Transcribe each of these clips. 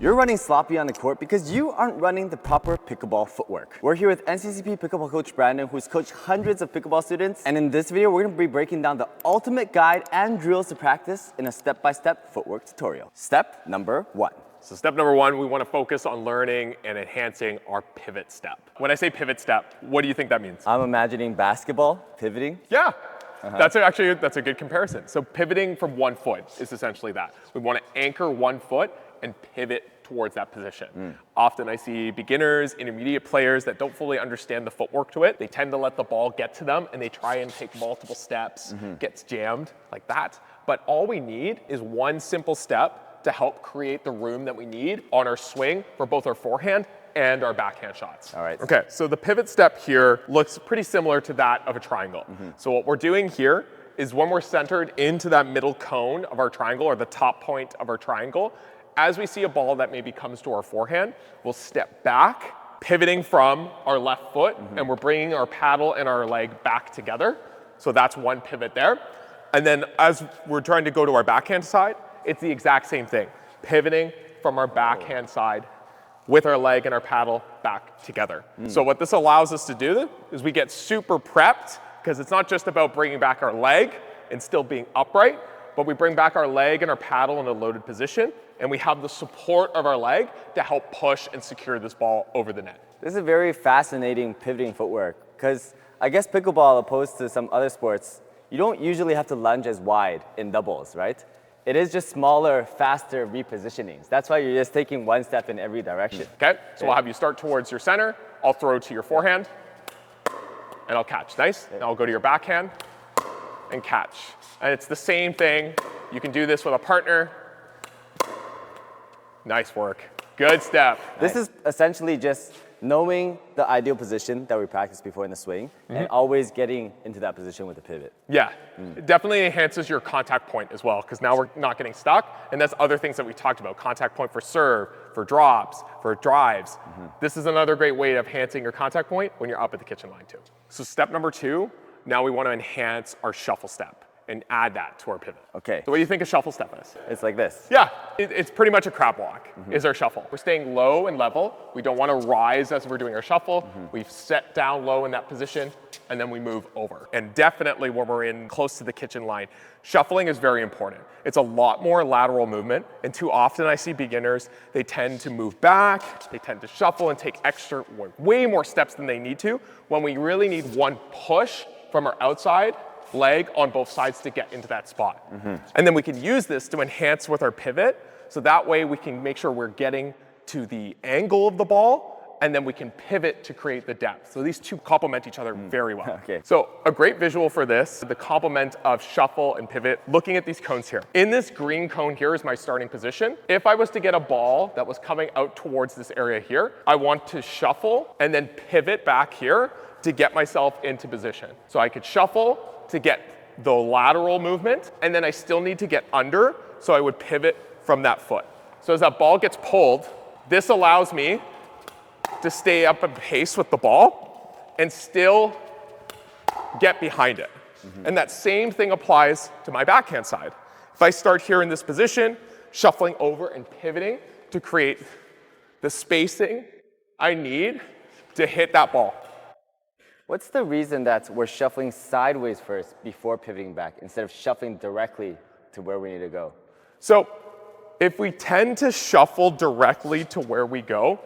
You're running sloppy on the court because you aren't running the proper pickleball footwork. We're here with NCCP pickleball coach Brandon, who's coached hundreds of pickleball students. And in this video, we're gonna be breaking down the ultimate guide and drills to practice in a step-by-step footwork tutorial. Step number 1. So step number 1, we want to focus on learning and enhancing our pivot step. When I say pivot step, what do you think that means? I'm imagining basketball, pivoting. Yeah, that's a good comparison. So pivoting from one foot is essentially that. We want to anchor one foot and pivot towards that position. Often I see beginners, intermediate players that don't fully understand the footwork to it. They tend to let the ball get to them and they try and take multiple steps, gets jammed like that. But all we need is one simple step to help create the room that we need on our swing for both our forehand and our backhand shots. All right. Okay, so the pivot step here looks pretty similar to that of a triangle. So what we're doing here is when we're centered into that middle cone of our triangle or the top point of our triangle, as we see a ball that maybe comes to our forehand, we'll step back, pivoting from our left foot, and we're bringing our paddle and our leg back together. So that's one pivot there. And then as we're trying to go to our backhand side, it's the exact same thing. Pivoting from our backhand side with our leg and our paddle back together. So what this allows us to do is we get super prepped because it's not just about bringing back our leg and still being upright, but we bring back our leg and our paddle in a loaded position, and we have the support of our leg to help push and secure this ball over the net. This is a very fascinating pivoting footwork because I guess pickleball, opposed to some other sports, you don't usually have to lunge as wide in doubles, right? It is just smaller, faster repositionings. That's why you're just taking one step in every direction. Okay, so we'll have you start towards your center, I'll throw to your forehand, and I'll catch. Nice. Now I'll go to your backhand and catch. And it's the same thing. You can do this with a partner. Nice work. Good step. This is essentially just knowing the ideal position that we practiced before in the swing and always getting into that position with the pivot. Yeah, it definitely enhances your contact point as well because now we're not getting stuck, and that's other things that we talked about. Contact point for serve, for drops, for drives. This is another great way of enhancing your contact point when you're up at the kitchen line too. So step number 2, now we want to enhance our shuffle step and add that to our pivot. Okay. So what do you think a shuffle step is? It's like this. Yeah, it's pretty much a crab walk is our shuffle. We're staying low and level. We don't want to rise as we're doing our shuffle. We've set down low in that position, and then we move over. And definitely when we're in close to the kitchen line, shuffling is very important. It's a lot more lateral movement, and too often I see beginners, they tend to move back, they tend to shuffle and take extra, way more steps than they need to, when we really need one push from our outside leg on both sides to get into that spot. And then we can use this to enhance with our pivot, so that way we can make sure we're getting to the angle of the ball, and then we can pivot to create the depth. So these two complement each other very well. Okay. So a great visual for this, the complement of shuffle and pivot, looking at these cones here. In this green cone here is my starting position. If I was to get a ball that was coming out towards this area here, I want to shuffle and then pivot back here to get myself into position. So I could shuffle to get the lateral movement, and then I still need to get under, so I would pivot from that foot. So as that ball gets pulled, this allows me to stay up in pace with the ball and still get behind it. And that same thing applies to my backhand side. If I start here in this position, shuffling over and pivoting to create the spacing I need to hit that ball. What's the reason that we're shuffling sideways first before pivoting back instead of shuffling directly to where we need to go? So if we tend to shuffle directly to where we go,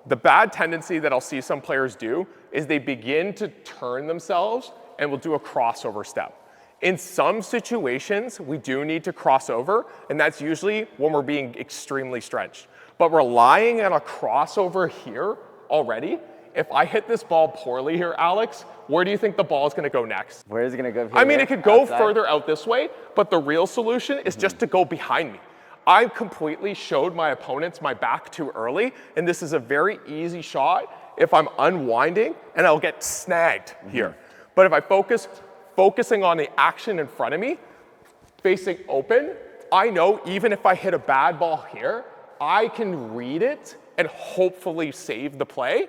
the bad tendency that I'll see some players do is they begin to turn themselves and will do a crossover step. In some situations, we do need to cross over, and that's usually when we're being extremely stretched. But relying on a crossover here already, if I hit this ball poorly here, Alex, where do you think the ball is going to go next? Where is it going to go? I mean, it could go further out this way, but the real solution is just to go behind me. I completely showed my opponents my back too early, and this is a very easy shot if I'm unwinding, and I'll get snagged here. But if I focusing on the action in front of me, facing open, I know even if I hit a bad ball here, I can read it and hopefully save the play.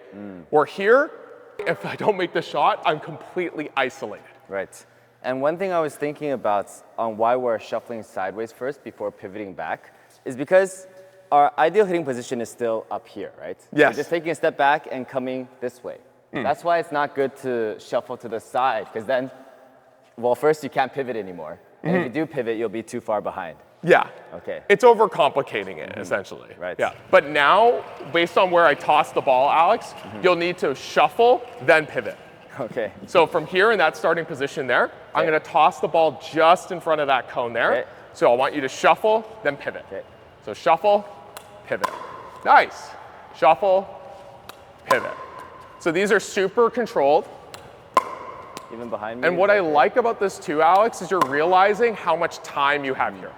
Where here, if I don't make the shot, I'm completely isolated. Right. And one thing I was thinking about on why we're shuffling sideways first before pivoting back is because our ideal hitting position is still up here, right? Yes. We're just taking a step back and coming this way. That's why it's not good to shuffle to the side, because then, well, first you can't pivot anymore. And if you do pivot, you'll be too far behind. Yeah. Okay. It's overcomplicating it, essentially. Right. Yeah. But now, based on where I toss the ball, Alex, you'll need to shuffle, then pivot. Okay. So from here in that starting position there, I'm going to toss the ball just in front of that cone there. Okay. So I want you to shuffle, then pivot. Okay. So shuffle, pivot. Nice. Shuffle, pivot. So these are super controlled. Even behind me. And what I like about this too, Alex, is you're realizing how much time you have here.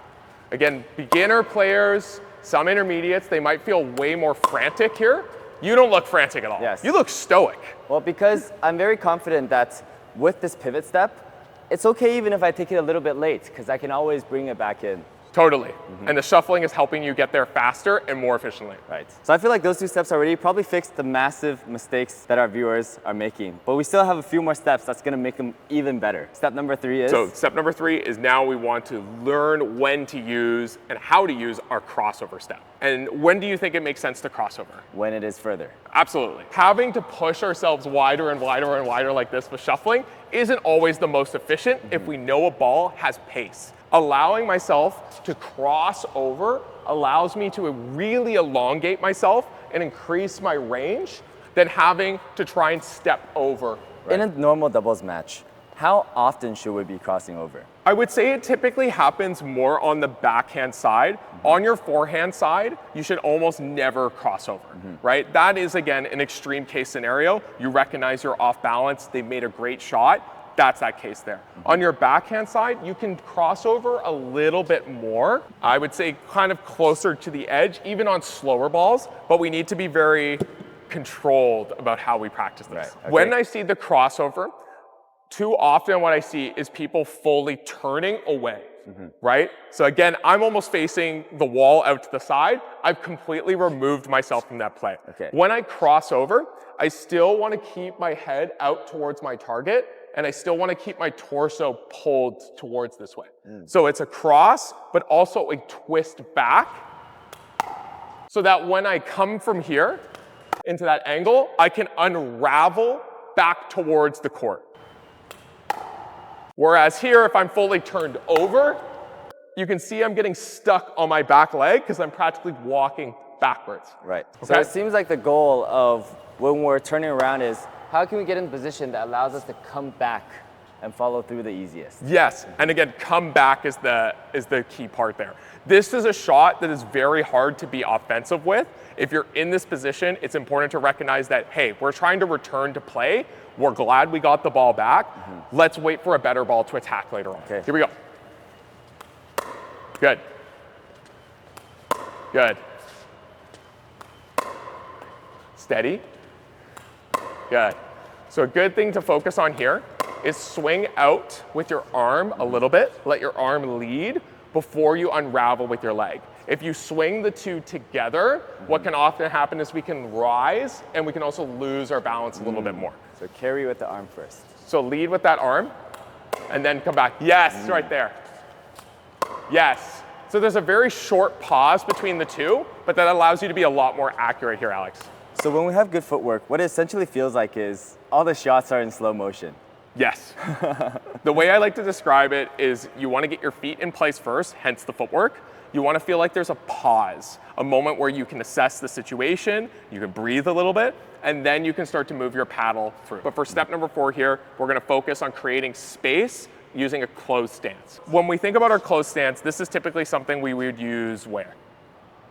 Again, beginner players, some intermediates, they might feel way more frantic here. You don't look frantic at all. Yes. You look stoic. Well, because I'm very confident that with this pivot step, it's okay even if I take it a little bit late, because I can always bring it back in. Totally. And the shuffling is helping you get there faster and more efficiently. Right. So I feel like those 2 steps already probably fixed the massive mistakes that our viewers are making. But we still have a few more steps that's going to make them even better. Step number 3 is? So step number 3 is now we want to learn when to use and how to use our crossover step. And when do you think it makes sense to crossover? When it is further. Absolutely. Having to push ourselves wider and wider and wider like this with shuffling isn't always the most efficient if we know a ball has pace. Allowing myself to cross over allows me to really elongate myself and increase my range than having to try and step over. In a normal doubles match, how often should we be crossing over? I would say it typically happens more on the backhand side. On your forehand side, you should almost never cross over, right? That is, again, an extreme case scenario. You recognize you're off balance, they made a great shot. That's that case there. On your backhand side, you can cross over a little bit more. I would say kind of closer to the edge, even on slower balls, but we need to be very controlled about how we practice this. Right, okay. When I see the crossover, too often what I see is people fully turning away, right? So again, I'm almost facing the wall out to the side. I've completely removed myself from that play. Okay. When I cross over, I still want to keep my head out towards my target, and I still want to keep my torso pulled towards this way. So it's a cross, but also a twist back, so that when I come from here into that angle, I can unravel back towards the court. Whereas here, if I'm fully turned over, you can see I'm getting stuck on my back leg because I'm practically walking backwards. Right. So Okay. it seems like the goal of when we're turning around is how can we get in a position that allows us to come back and follow through the easiest? Yes, and again, come back is the key part there. This is a shot that is very hard to be offensive with. If you're in this position, it's important to recognize that, hey, we're trying to return to play. We're glad we got the ball back. Let's wait for a better ball to attack later on. Okay. Here we go. Good. Good. Steady. Good. So a good thing to focus on here is swing out with your arm a little bit. Let your arm lead before you unravel with your leg. If you swing the two together, what can often happen is we can rise and we can also lose our balance a little bit more. So carry with the arm first. So lead with that arm and then come back. Yes, right there. Yes. So there's a very short pause between the two, but that allows you to be a lot more accurate here, Alex. So when we have good footwork, what it essentially feels like is all the shots are in slow motion. Yes. The way I like to describe it is you want to get your feet in place first, hence the footwork. You want to feel like there's a pause, a moment where you can assess the situation, you can breathe a little bit, and then you can start to move your paddle through. But for step number 4 here, we're going to focus on creating space using a closed stance. When we think about our closed stance, this is typically something we would use where?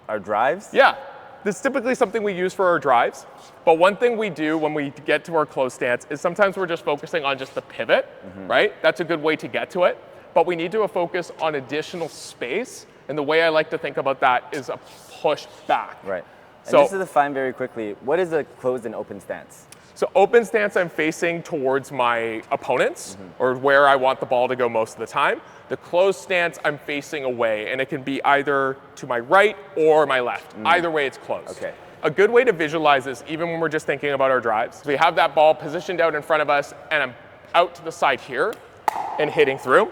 Our drives? Yeah. This is typically something we use for our drives, but one thing we do when we get to our closed stance is sometimes we're just focusing on just the pivot, right? That's a good way to get to it, but we need to focus on additional space, and the way I like to think about that is a push back. Right. And So- just to define very quickly, what is a closed and open stance? So open stance, I'm facing towards my opponents or where I want the ball to go most of the time. The closed stance, I'm facing away, and it can be either to my right or my left. Either way, it's closed. Okay. A good way to visualize this, even when we're just thinking about our drives, we have that ball positioned out in front of us, and I'm out to the side here and hitting through.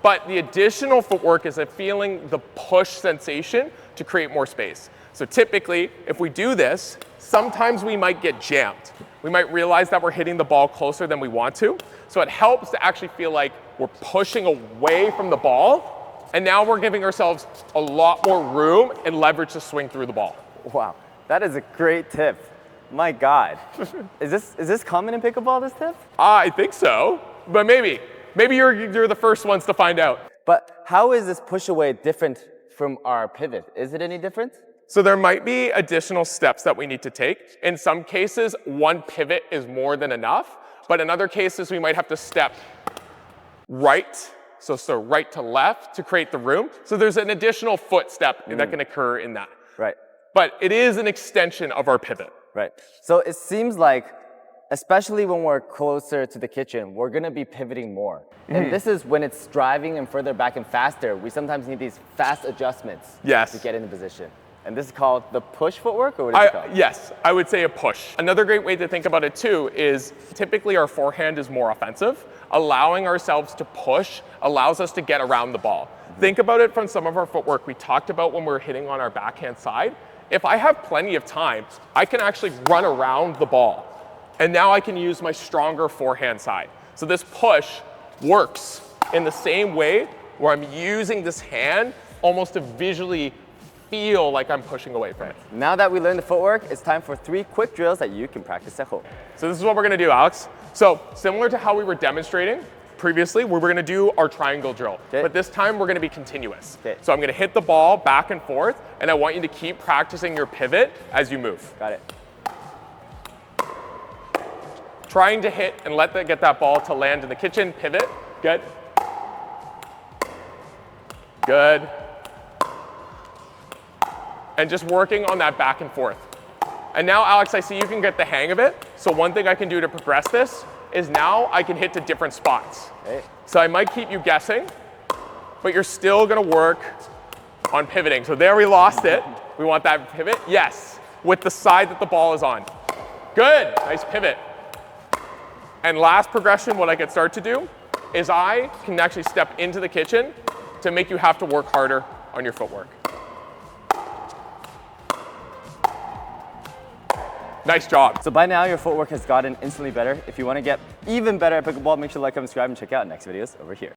But the additional footwork is feeling the push sensation to create more space. So typically, if we do this, sometimes we might get jammed. We might realize that we're hitting the ball closer than we want to. So it helps to actually feel like we're pushing away from the ball, and now we're giving ourselves a lot more room and leverage to swing through the ball. Wow, that is a great tip. My God. Is this common in pickleball, this tip? I think so, but maybe you're the first ones to find out. But how is this push away different from our pivot? Is it any different? So there might be additional steps that we need to take. In some cases, one pivot is more than enough, but in other cases, we might have to step right, so right to left to create the room. So there's an additional foot step that can occur in that. Right. But it is an extension of our pivot. Right. So it seems like, especially when we're closer to the kitchen, we're gonna be pivoting more. And this is when it's driving and further back and faster, we sometimes need these fast adjustments to get into position. And this is called the push footwork, or what is it called? Yes, I would say a push. Another great way to think about it too is typically our forehand is more offensive. Allowing ourselves to push allows us to get around the ball. Think about it from some of our footwork we talked about when we're hitting on our backhand side. If I have plenty of time, I can actually run around the ball. And now I can use my stronger forehand side. So this push works in the same way where I'm using this hand almost to visually feel like I'm pushing away from it. Now that we learned the footwork, it's time for 3 quick drills that you can practice at home. So this is what we're gonna do, Alex. So similar to how we were demonstrating previously, we were gonna do our triangle drill. But this time we're gonna be continuous. So I'm gonna hit the ball back and forth, and I want you to keep practicing your pivot as you move. Got it. Trying to hit and get that ball to land in the kitchen, pivot, good. Good. And just working on that back and forth. And now, Alex, I see you can get the hang of it. So one thing I can do to progress this is now I can hit to different spots. Okay. So I might keep you guessing, but you're still gonna work on pivoting. So there we lost it. We want that pivot, yes, with the side that the ball is on. Good, nice pivot. And last progression, what I could start to do is I can actually step into the kitchen to make you have to work harder on your footwork. Nice job. So by now, your footwork has gotten instantly better. If you want to get even better at pickleball, make sure to like, comment, subscribe, and check out next videos over here.